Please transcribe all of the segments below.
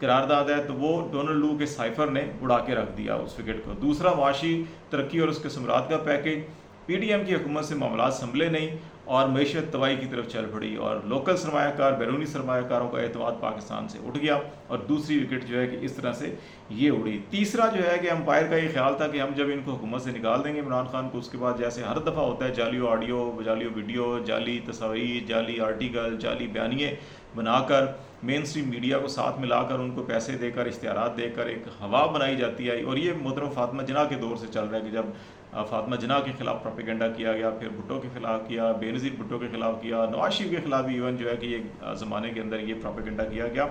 قرارداد ہے تو وہ ڈونلڈ لو کے سائفر نے اڑا کے رکھ دیا اس وکٹ کو۔ دوسرا معاشی ترقی اور اس کے ثمرات کا پیکج، پی ڈی ایم کی حکومت سے معاملات سنبھلے نہیں اور معیشت تباہی کی طرف چل پڑی اور لوکل سرمایہ کار، بیرونی سرمایہ کاروں کا اعتماد پاکستان سے اٹھ گیا اور دوسری وکٹ جو ہے کہ اس طرح سے یہ اڑی۔ تیسرا جو ہے کہ امپائر کا یہ خیال تھا کہ ہم جب ان کو حکومت سے نکال دیں گے عمران خان کو، اس کے بعد جیسے ہر دفعہ ہوتا ہے جعلی آڈیو، جعلی ویڈیو، جعلی تصاویر، جعلی آرٹیکل، جعلی بیانیے بنا کر مین اسٹریم میڈیا کو ساتھ ملا کر ان کو پیسے دے کر، اشتہارات دے کر ایک ہوا بنائی جاتی ہے۔ اور یہ محترم فاطمہ جناح کے دور سے چل رہا ہے کہ جب فاطمہ جناح کے خلاف پروپیگنڈا کیا گیا، پھر بھٹو کے خلاف کیا، بے نظیر بھٹو کے خلاف کیا، نواز شریف کے خلاف بھی ایون جو ہے کہ ایک زمانے کے اندر یہ پروپیگنڈا کیا گیا۔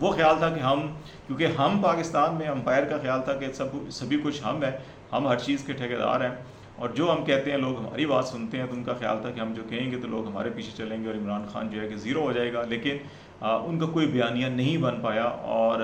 وہ خیال تھا کہ ہم، کیونکہ ہم پاکستان میں امپائر کا خیال تھا کہ سبھی کچھ ہم ہیں، ہم ہر چیز کے ٹھیکیدار ہیں اور جو ہم کہتے ہیں لوگ ہماری بات سنتے ہیں، تو ان کا خیال تھا کہ ہم جو کہیں گے تو لوگ ہمارے پیچھے چلیں گے اور عمران خان جو ہے کہ زیرو ہو جائے گا۔ لیکن ان کا کوئی بیانیہ نہیں بن پایا اور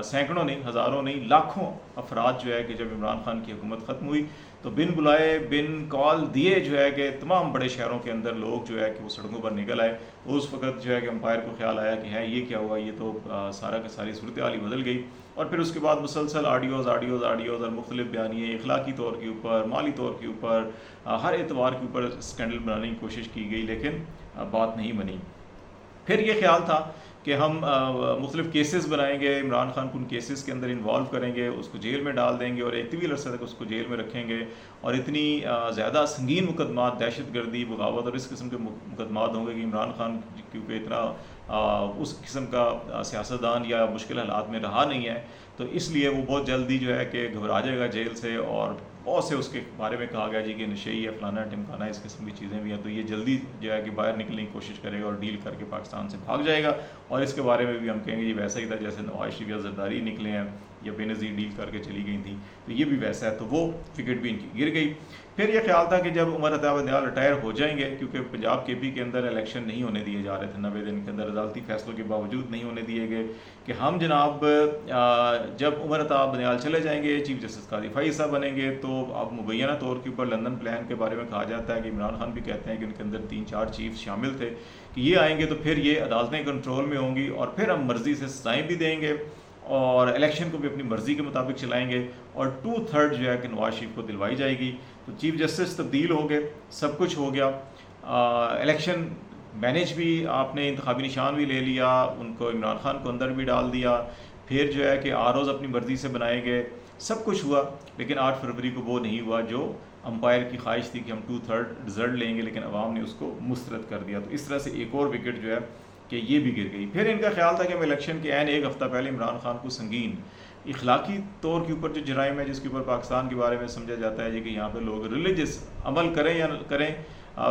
سینکڑوں نہیں، ہزاروں نہیں، لاکھوں افراد جو ہے کہ جب عمران خان کی حکومت ختم ہوئی تو بن بلائے، بن کال دیے جو ہے کہ تمام بڑے شہروں کے اندر لوگ جو ہے کہ وہ سڑکوں پر نکل آئے۔ اس وقت جو ہے کہ امپائر کو خیال آیا کہ ہے یہ کیا ہوا، یہ تو سارا کا ساری صورتحال ہی بدل گئی۔ اور پھر اس کے بعد مسلسل آڈیوز اور مختلف بیانیے اخلاقی طور کے اوپر، مالی طور کے اوپر، ہر اعتبار کے اوپر اسکینڈل بنانے کی کوشش کی گئی، لیکن بات نہیں بنی۔ پھر یہ خیال تھا کہ ہم مختلف کیسز بنائیں گے، عمران خان کو ان کیسز کے اندر انوالو کریں گے، اس کو جیل میں ڈال دیں گے اور ایک طویل عرصے تک اس کو جیل میں رکھیں گے اور اتنی زیادہ سنگین مقدمات، دہشت گردی، بغاوت اور اس قسم کے مقدمات ہوں گے کہ عمران خان کیونکہ اتنا اس قسم کا سیاستدان یا مشکل حالات میں رہا نہیں ہے، تو اس لیے وہ بہت جلدی جو ہے کہ گھبرا جائے گا جیل سے۔ اور بہت سے اس کے بارے میں کہا گیا جی کہ نشئی ہے، فلانا ٹمکانا، اس قسم کی چیزیں بھی ہیں، تو یہ جلدی جو ہے کہ باہر نکلنے کی کوشش کرے گا اور ڈیل کر کے پاکستان سے بھاگ جائے گا۔ اور اس کے بارے میں بھی ہم کہیں گے یہ ویسا ہی تھا جیسے نواز شریف یا زرداری نکلے ہیں یا بے نظیر ڈیل کر کے چلی گئی تھیں، تو یہ بھی ویسا ہے۔ تو وہ وکٹ بھی ان کی گر گئی۔ پھر یہ خیال تھا کہ جب عمر عطا بندیال ریٹائر ہو جائیں گے، کیونکہ پنجاب کے پی کے اندر الیکشن نہیں ہونے دیے جا رہے تھے 90 دن کے اندر، عدالتی فیصلوں کے باوجود نہیں ہونے دیے گئے، کہ ہم جناب جب عمر عطا بندیال چلے جائیں گے، چیف جسٹس قاضی فائز صاحب بنیں گے، تو اب مبینہ طور کے اوپر لندن پلان کے بارے میں کہا جاتا ہے کہ عمران خان بھی کہتے ہیں کہ ان کے اندر 3-4 چیف شامل تھے کہ یہ آئیں گے تو پھر یہ عدالتیں کنٹرول میں ہوں گی اور پھر ہم مرضی سے سزائیں بھی دیں گے اور الیکشن کو بھی اپنی مرضی کے مطابق چلائیں گے اور 2/3 جو ہے کہ نواز شریف کو دلوائی جائے گی۔ تو چیف جسٹس تبدیل ہو گئے، سب کچھ ہو گیا، الیکشن مینیج بھی آپ نے، انتخابی نشان بھی لے لیا، ان کو عمران خان کو اندر بھی ڈال دیا، پھر جو ہے کہ ROs اپنی مرضی سے بنائے گئے، سب کچھ ہوا، لیکن 8 فروری کو وہ نہیں ہوا جو امپائر کی خواہش تھی کہ ہم 2/3 رزلٹ لیں گے، لیکن عوام نے اس کو مسترد کر دیا۔ تو اس طرح سے ایک اور وکٹ جو ہے کہ یہ بھی گر گئی۔ پھر ان کا خیال تھا کہ ہم الیکشن کے عین ایک ہفتہ پہلے عمران خان کو سنگین اخلاقی طور کے اوپر جو جرائم ہے جس کے اوپر پاکستان کے بارے میں سمجھا جاتا ہے کہ یہاں پہ لوگ ریلیجس عمل کریں یا نہ کریں،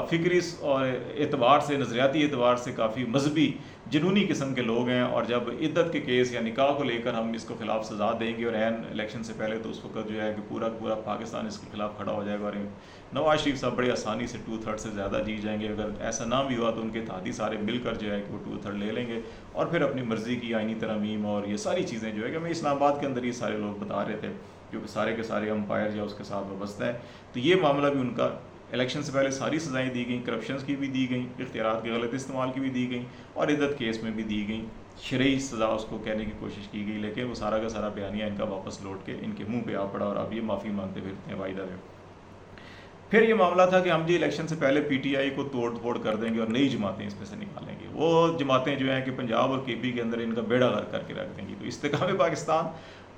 فکری اور اعتبار سے، نظریاتی اعتبار سے کافی مذہبی جنونی قسم کے لوگ ہیں، اور جب عدت کے کیس یا نکاح کو لے کر ہم اس کو خلاف سزا دیں گے اور عین الیکشن سے پہلے، تو اس وقت جو ہے کہ پورا پاکستان اس کے خلاف کھڑا ہو جائے گا اور نواز شریف صاحب بڑی آسانی سے 2/3 سے زیادہ جیت جائیں گے۔ اگر ایسا نہ بھی ہوا تو ان کے اتحادی سارے مل کر جو ہے کہ وہ 2/3 لے لیں گے اور پھر اپنی مرضی کی آئینی ترامیم اور یہ ساری چیزیں جو ہے کہ ہمیں اسلام آباد کے اندر یہ سارے لوگ بتا رہے تھے کیونکہ سارے کے سارے امپائر یا اس کے ساتھ وابستہ ہیں، تو یہ معاملہ بھی ان کا الیکشن سے پہلے ساری سزائیں دی گئیں، کرپشنز کی بھی دی گئیں، اختیارات کے غلط استعمال کی بھی دی گئیں اور عدت کیس میں بھی دی گئیں، شرعی سزا اس کو کہنے کی کوشش کی گئی، لیکن وہ سارا کا سارا بیانیہ ان کا واپس لوٹ کے ان کے منہ پہ آ پڑا اور اب یہ معافی مانگتے پھرتے ہیں واحدہ میں۔ پھر یہ معاملہ تھا کہ ہم جی الیکشن سے پہلے PTI کو توڑ پھوڑ کر دیں گے اور نئی جماعتیں اس میں سے نکالیں گے، وہ جماعتیں جو ہیں کہ پنجاب اور KP کے اندر ان کا بیڑا غرق کر کے رکھ دیں گی۔ تو استحکام پاکستان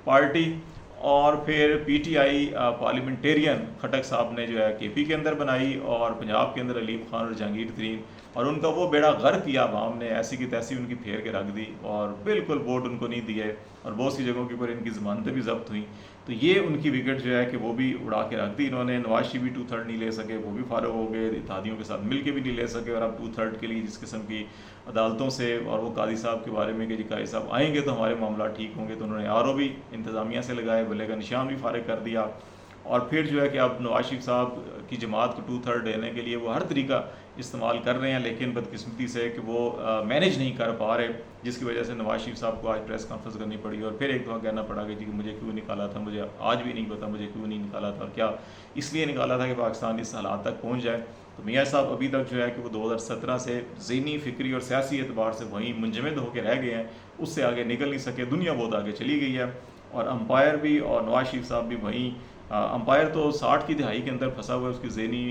پارٹی اور پھر PTI پارلیمنٹیرین خٹک صاحب نے جو ہے KP کے اندر بنائی اور پنجاب کے اندر علیم خان اور جہانگیر ترین، اور ان کا وہ بیڑا غرق کیا عوام نے، ایسی کی تیسی ان کی پھیر کے رکھ دی اور بالکل ووٹ ان کو نہیں دیے اور بہت سی جگہوں کے اوپر ان کی ضمانتیں بھی ضبط ہوئیں۔ تو یہ ان کی وکٹ جو ہے کہ وہ بھی اڑا کے رکھ دی انہوں نے۔ نواز شریف بھی 2/3 نہیں لے سکے، وہ بھی فارغ ہو گئے، اتحادیوں کے ساتھ مل کے بھی نہیں لے سکے، اور اب 2/3 کے لیے جس قسم کی عدالتوں سے اور وہ قاضی صاحب کے بارے میں کہ جی قاضی صاحب آئیں گے تو ہمارے معاملات ٹھیک ہوں گے، تو انہوں نے RO بھی انتظامیہ سے لگائے، بلے کا نشان بھی فارغ کر دیا اور پھر جو ہے کہ اب نواز شریف صاحب کی جماعت کو 2/3 دینے کے لیے وہ ہر طریقہ استعمال کر رہے ہیں، لیکن بدقسمتی سے کہ وہ مینیج نہیں کر پا رہے، جس کی وجہ سے نواز شریف صاحب کو آج پریس کانفرنس کرنی پڑی اور پھر ایک دفعہ کہنا پڑا کہ جی مجھے کیوں نکالا تھا، مجھے آج بھی نہیں پتا مجھے کیوں نہیں نکالا تھا، اور کیا اس لیے نکالا تھا کہ پاکستان اس حالات تک پہنچ جائے۔ تو میاں صاحب ابھی تک جو ہے کہ وہ 2017 سے ذہنی، فکری اور سیاسی اعتبار سے وہیں منجمد ہو کے رہ گئے ہیں، اس سے آگے نکل نہیں سکے، دنیا بہت آگے چلی گئی ہے، اور امپائر بھی اور نواز شریف صاحب بھی وہیں، امپائر تو 60 کی دہائی کے اندر پھنسا ہوا ہے، اس کی ذہنی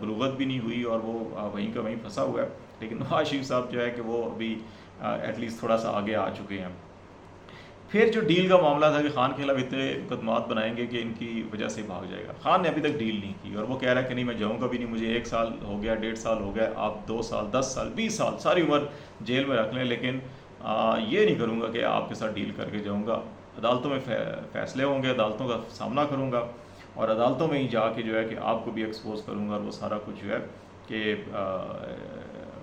بلوغت بھی نہیں ہوئی اور وہ وہیں کا وہیں پھنسا ہوا ہے، لیکن نواز شریف صاحب جو ہے کہ وہ ابھی ایٹ لیسٹ تھوڑا سا آگے آ چکے ہیں۔ پھر جو ڈیل کا معاملہ تھا کہ خان کے خلاف اتنے مقدمات بنائیں گے کہ ان کی وجہ سے بھاگ جائے گا، خان نے ابھی تک ڈیل نہیں کی، اور وہ کہہ رہا ہے کہ نہیں میں جاؤں گا بھی نہیں، مجھے 1 سال ہو گیا، 1.5 سال ہو گیا، آپ 2 سال، 10 سال، 20 سال ساری عمر جیل میں رکھ لیں، لیکن یہ نہیں کروں گا کہ آپ کے ساتھ ڈیل کر کے جاؤں گا، عدالتوں میں فیصلے ہوں گے، عدالتوں کا سامنا کروں گا، اور عدالتوں میں ہی جا کے جو ہے کہ آپ کو بھی ایکسپوز کروں گا، اور وہ سارا کچھ جو ہے کہ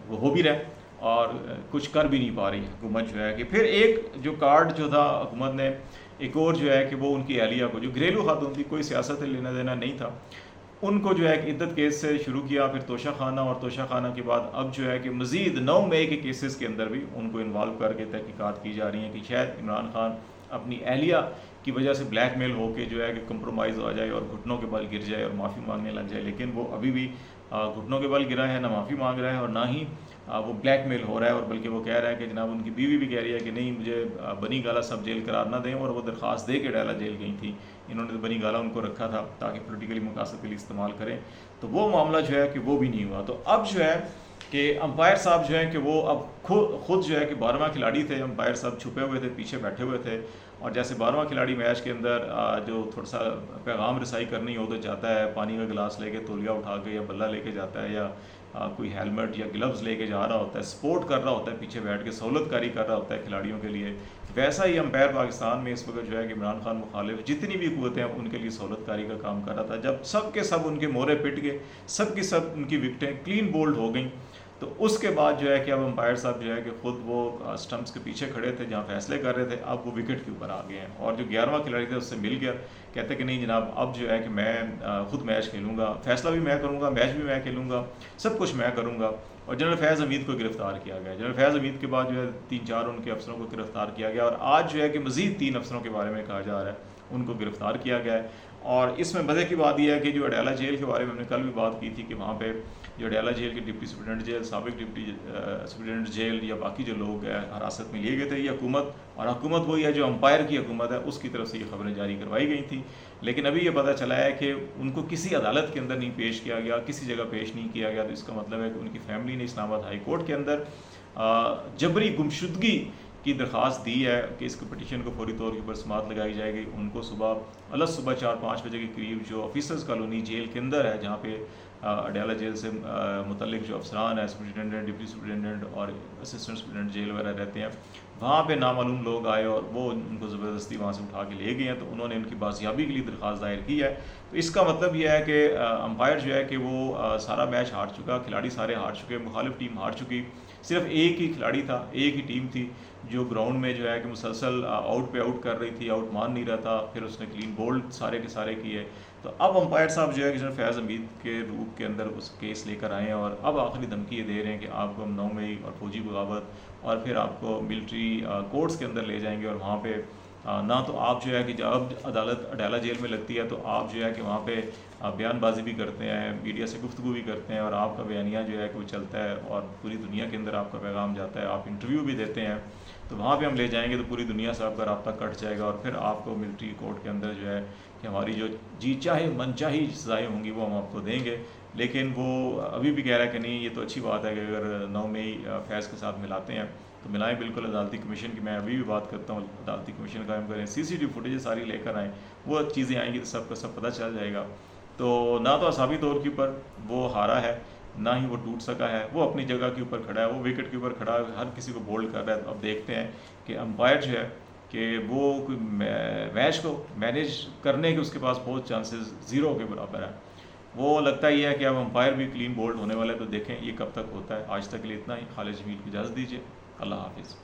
وہ ہو بھی رہے، اور کچھ کر بھی نہیں پا رہی حکومت جو ہے کہ پھر ایک جو کارڈ جو تھا حکومت نے ایک اور جو ہے کہ وہ ان کی اہلیہ کو جو گھریلو خاتون تھی، کوئی سیاست سے لینا دینا نہیں تھا، ان کو جو ہے کہ عدت کیس سے شروع کیا، پھر توشہ خانہ، اور توشہ خانہ کے بعد اب جو ہے کہ مزید 9 مئی کے کیسز کے اندر بھی ان کو انوالو کر کے تحقیقات کی جا رہی ہیں کہ شاید عمران خان اپنی اہلیہ کی وجہ سے بلیک میل ہو کے جو ہے کہ کمپرومائز ہو جائے اور گھٹنوں کے بل گر جائے اور معافی مانگنے لگ جائے، لیکن وہ ابھی بھی گھٹنوں کے بل گرا ہے، نہ معافی مانگ رہا ہے اور نہ ہی وہ بلیک میل ہو رہا ہے، اور بلکہ وہ کہہ رہا ہے کہ جناب ان کی بیوی بھی کہہ رہی ہے کہ نہیں مجھے بنی گالہ سب جیل قرار نہ دیں، اور وہ درخواست دے کے ڈالا جیل گئی تھی، انہوں نے بنی گالہ ان کو رکھا تھا تاکہ پولیٹیکلی مقاصد کے لیے استعمال کریں، تو وہ معاملہ جو ہے کہ وہ بھی نہیں ہوا۔ تو اب جو ہے کہ امپائر صاحب جو ہیں کہ وہ اب خود جو ہے کہ 12واں کھلاڑی تھے، امپائر صاحب چھپے ہوئے تھے، پیچھے بیٹھے ہوئے تھے، اور جیسے 12واں کھلاڑی میچ کے اندر جو تھوڑا سا پیغام رسائی کرنی ہو تو جاتا ہے پانی کا گلاس لے کے، تولیہ اٹھا کے یا بلہ لے کے جاتا ہے، یا کوئی ہیلمٹ یا گلوز لے کے جا رہا ہوتا ہے، سپورٹ کر رہا ہوتا ہے، پیچھے بیٹھ کے سہولت کاری کر رہا ہوتا ہے کھلاڑیوں کے لیے، ویسا ہی امپائر پاکستان میں اس وقت جو ہے کہ عمران خان مخالف جتنی بھی قوتیں ہیں ان کے لیے سہولت کاری کا کام کر رہا تھا، جب سب کے سب ان کے مورے پٹ گئے، سب کی سب ان کی وکٹیں کلین بولڈ ہو گئیں، تو اس کے بعد جو ہے کہ اب امپائر صاحب جو ہے کہ خود وہ سٹمپس کے پیچھے کھڑے تھے جہاں فیصلے کر رہے تھے، اب وہ وکٹ کے اوپر آ گئے ہیں، اور جو 11واں کھلاڑی تھا اس سے مل گیا، کہتے کہ نہیں جناب اب جو ہے کہ میں خود میچ کھیلوں گا، فیصلہ بھی میں کروں گا، میچ بھی میں کھیلوں گا، سب کچھ میں کروں گا، اور جنرل فیض حمید کو گرفتار کیا گیا، جنرل فیض حمید کے بعد جو ہے 3-4 ان کے افسروں کو گرفتار کیا گیا، اور آج جو ہے کہ مزید 3 افسروں کے بارے میں کہا جا رہا ہے ان کو گرفتار کیا گیا ہے، اور اس میں مزے کی بات یہ ہے کہ جو اڈیالہ جیل کے بارے میں ہم نے کل بھی بات کی تھی کہ وہاں پہ جو اڈیالہ جیل کے ڈپٹی سپرنٹنڈنٹ جیل، سابق ڈپٹی سپرنٹنڈنٹ جیل یا باقی جو لوگ حراست میں لیے گئے تھے، یہ حکومت، اور حکومت وہی ہے جو امپائر کی حکومت ہے، اس کی طرف سے یہ خبریں جاری کروائی گئی تھیں، لیکن ابھی یہ پتہ چلا ہے کہ ان کو کسی عدالت کے اندر نہیں پیش کیا گیا، کسی جگہ پیش نہیں کیا گیا، تو اس کا مطلب ہے کہ ان کی فیملی نے اسلام آباد ہائی کورٹ کے اندر جبری گمشدگی کی درخواست دی ہے کہ اس کو پٹیشن کو فوری طور کے اوپر سماعت لگائی جائے گی، ان کو صبح 4-5 بجے کے قریب جو آفیسرز کالونی جیل کے اندر ہے جہاں پہ اڈیالہ جیل سے متعلق جو افسران ہیں، سپرنٹنڈنٹ، ڈپٹی سپرنٹنڈنٹ اور اسسٹنٹ سپرنٹنڈنٹ جیل وغیرہ رہتے ہیں، وہاں پہ نامعلوم لوگ آئے اور وہ ان کو زبردستی وہاں سے اٹھا کے لے گئے ہیں، تو انہوں نے ان کی بازیابی کے لیے درخواست دائر کی ہے، تو اس کا مطلب یہ ہے کہ امپائر جو ہے کہ وہ سارا میچ ہار چکا، کھلاڑی سارے ہار چکے، مخالف ٹیم ہار چکی، صرف ایک ہی کھلاڑی تھا، ایک ہی ٹیم تھی جو گراؤنڈ میں جو ہے کہ مسلسل آؤٹ پہ آؤٹ کر رہی تھی، آؤٹ مان نہیں رہا تھا، پھر اس نے کلین بولڈ سارے کے سارے کیے، تو اب امپائر صاحب جو ہے کہ جنرل فیض حمید کے روپ کے اندر اس کیس لے کر آئے ہیں، اور اب آخری دھمکی یہ دے رہے ہیں کہ آپ کو ہم 9 مئی اور فوجی بغاوت اور پھر آپ کو ملٹری کورٹس کے اندر لے جائیں گے، اور وہاں پہ نہ تو آپ جو ہے کہ جب عدالت اڈیالہ جیل میں لگتی ہے تو آپ جو ہے کہ وہاں پہ بیان بازی بھی کرتے ہیں، میڈیا سے گفتگو بھی کرتے ہیں، اور آپ کا بیانیہ جو ہے کہ وہ چلتا ہے اور پوری دنیا کے اندر آپ کا پیغام جاتا ہے، آپ انٹرویو بھی دیتے ہیں، تو وہاں پہ ہم لے جائیں گے تو پوری دنیا سے آپ کا رابطہ کٹ جائے گا، اور پھر آپ کو ملٹری کورٹ کے اندر جو ہے کہ ہماری جو جی چاہے من چاہی سزائیں ہوں گی وہ ہم آپ کو دیں گے، لیکن وہ ابھی بھی کہہ رہا ہے کہ نہیں یہ تو اچھی بات ہے کہ اگر 9 مئی فیض کے ساتھ ملاتے ہیں تو ملائیں بالکل، عدالتی کمیشن کی میں ابھی بھی بات کرتا ہوں، عدالتی کمیشن قائم کریں، CCTV فوٹیج ساری لے کر آئیں، وہ چیزیں آئیں گی تو سب کا سب پتہ چل جائے گا، تو نہ تو اعصابی طور کے اوپر وہ ہارا ہے، نہ ہی وہ ٹوٹ سکا ہے، وہ اپنی جگہ کے اوپر کھڑا ہے، وہ وکٹ کے اوپر کھڑا ہے، ہر کسی کو بولڈ کر رہا ہے، اب دیکھتے ہیں کہ امپائر جو ہے کہ وہ کوئی میچ کو مینیج کرنے کے اس کے پاس بہت چانسز 0 کے برابر ہے، وہ لگتا ہی ہے کہ اب امپائر بھی کلین بولڈ ہونے والے، تو دیکھیں یہ کب تک ہوتا ہے۔ آج تک کے لیے اتنا ہی، خالد جمیل کو اجازت دیجیے، اللہ حافظ۔